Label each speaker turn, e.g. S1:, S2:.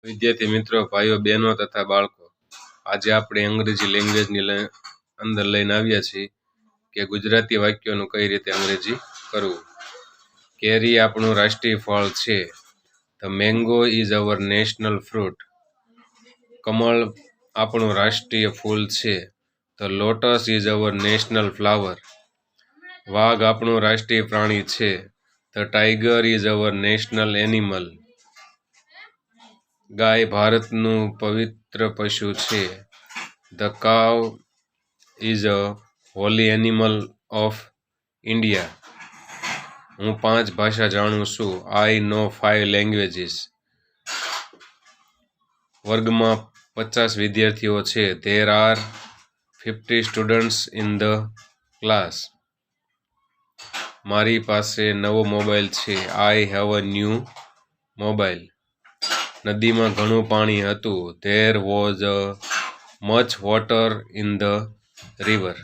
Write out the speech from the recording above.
S1: વિદ્યાર્થી મિત્રો, ભાઈઓ, બહેનો તથા બાળકો, આજે આપણે અંગ્રેજી લેંગ્વેજની અંદર લઈને આવ્યા છીએ કે ગુજરાતી વાક્યોનું કઈ રીતે અંગ્રેજી કરવું. કેરી આપણું રાષ્ટ્રીય ફળ છે. The mango is our national fruit. કમળ આપણું રાષ્ટ્રીય ફૂલ છે. The lotus is our national flower. વાઘ આપણું રાષ્ટ્રીય પ્રાણી છે. The tiger is our national animal. ગાય ભારતનું પવિત્ર પશુ છે. The cow is a holy animal of India. હું 5 ભાષા જાણું છું. I know 5 languages. વર્ગમાં 50 વિદ્યાર્થીઓ છે. There are 50 students in the class. મારી પાસે નવો મોબાઈલ છે. I have a new mobile. નદીમાં ઘણું પાણી હતું. There was much water in the river.